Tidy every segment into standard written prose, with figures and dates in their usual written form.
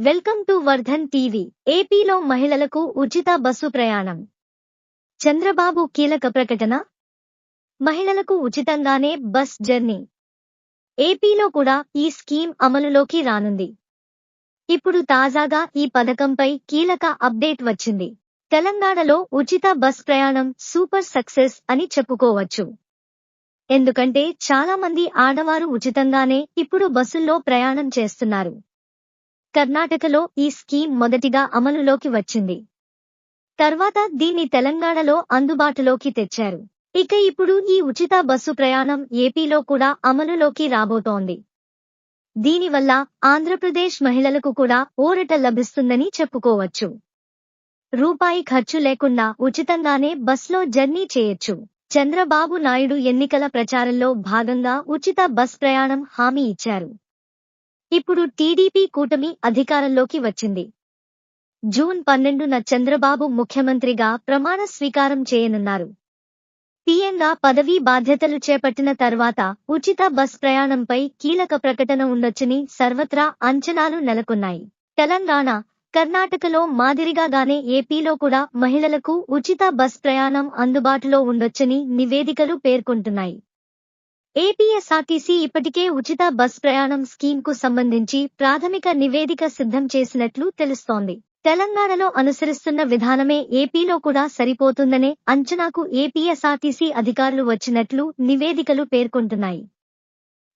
Welcome to Vardhan TV. ఏపీలో మహిళలకు ఉచిత బస్సు ప్రయాణం. చంద్రబాబు కీలక ప్రకటన. మహిళలకు ఉచితంగానే బస్ జర్నీ. ఏపీలో కూడా ఈ స్కీమ్ అమలులోకి రానుంది. ఇప్పుడు తాజాగా ఈ పథకంపై కీలక అప్డేట్ వచ్చింది. తెలంగాణలో ఉచిత బస్ ప్రయాణం సూపర్ సక్సెస్ అని చెప్పుకోవచ్చు. ఎందుకంటే చాలా మంది ఆడవారు ఉచితంగానే ఇప్పుడు బస్సుల్లో ప్రయాణం చేస్తున్నారు. కర్ణాటకలో ఈ స్కీమ్ మొదటిగా అమలులోకి వచ్చింది. తర్వాత దీన్ని తెలంగాణలో అందుబాటులోకి తెచ్చారు. ఇక ఇప్పుడు ఈ ఉచిత బస్సు ప్రయాణం ఏపీలో కూడా అమలులోకి రాబోతోంది. దీనివల్ల ఆంధ్రప్రదేశ్ మహిళలకు కూడా ఊరట లభిస్తుందని చెప్పుకోవచ్చు. రూపాయి ఖర్చు లేకుండా ఉచితంగానే బస్లో జర్నీ చేయొచ్చు. చంద్రబాబు నాయుడు ఎన్నికల ప్రచారంలో భాగంగా ఉచిత బస్ ప్రయాణం హామీ ఇచ్చారు. ఇప్పుడు టీడీపీ కూటమి అధికారంలోకి వచ్చింది. జూన్ 12న చంద్రబాబు ముఖ్యమంత్రిగా ప్రమాణ స్వీకారం చేయనున్నారు. పీఎంగా పదవీ బాధ్యతలు చేపట్టిన తర్వాత ఉచిత బస్ ప్రయాణంపై కీలక ప్రకటన ఉండొచ్చని సర్వత్రా అంచనాలు నెలకొన్నాయి. తెలంగాణ, కర్ణాటకలో మాదిరిగానే ఏపీలో కూడా మహిళలకు ఉచిత బస్ ప్రయాణం అందుబాటులో ఉండొచ్చని నివేదికలు పేర్కొంటున్నాయి. ఏపీఎస్ఆర్టీసీ ఇప్పటికే ఉచిత బస్ ప్రయాణం స్కీమ్కు సంబంధించి ప్రాథమిక నివేదిక సిద్ధం చేసినట్లు తెలుస్తోంది. తెలంగాణలో అనుసరిస్తున్న విధానమే ఏపీలో కూడా సరిపోతుందనే అంచనాకు ఏపీఎస్ఆర్టీసీ అధికారులు వచ్చినట్లు నివేదికలు పేర్కొంటున్నాయి.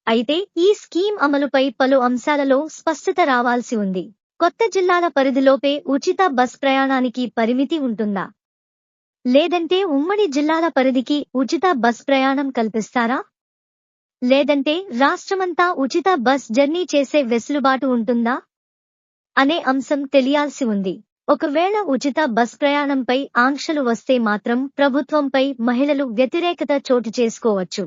అయితే ఈ స్కీమ్ అమలుపై పలు అంశాలలో స్పష్టత రావాల్సి ఉంది. కొత్త జిల్లాల పరిధిలోపే ఉచిత బస్ ప్రయాణానికి పరిమితి ఉంటుందా? లేదంటే ఉమ్మడి జిల్లాల పరిధికి ఉచిత బస్ ప్రయాణం కల్పిస్తారా? లేదంటే రాష్ట్రమంతా ఉచిత బస్ జర్నీ చేసే వెసులుబాటు ఉంటుందా అనే అంశం తెలియాల్సి ఉంది. ఒకవేళ ఉచిత బస్ ప్రయాణంపై ఆంక్షలు వస్తే మాత్రం ప్రభుత్వంపై మహిళలు వ్యతిరేకత చోటు చేసుకోవచ్చు.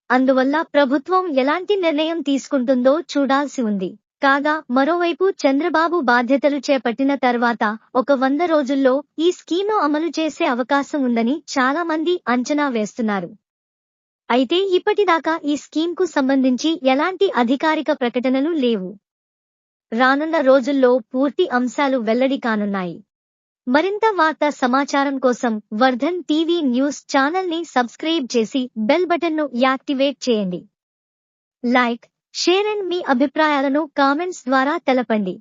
అందువల్ల ప్రభుత్వం ఎలాంటి నిర్ణయం తీసుకుంటుందో చూడాల్సి ఉంది. కాగా మరోవైపు చంద్రబాబు బాధ్యతలు చేపట్టిన తర్వాత ఒక 100 రోజుల్లో ఈ స్కీమ్ను అమలు చేసే అవకాశం ఉందని చాలా మంది అంచనా వేస్తున్నారు. అయితే ఇప్పటిదాకా ఈ స్కీమ్కు సంబంధించి ఎలాంటి అధికారిక ప్రకటనలు లేవు. రానున్న రోజుల్లో పూర్తి అంశాలు వెల్లడి కానున్నాయి. మరింత వార్తా సమాచారం కోసం వర్ధన్ టీవీ న్యూస్ ఛానల్ని సబ్స్క్రైబ్ చేసి బెల్ బటన్ను యాక్టివేట్ చేయండి. లైక్, షేర్ అండ్ మీ అభిప్రాయాలను కామెంట్స్ ద్వారా తెలపండి.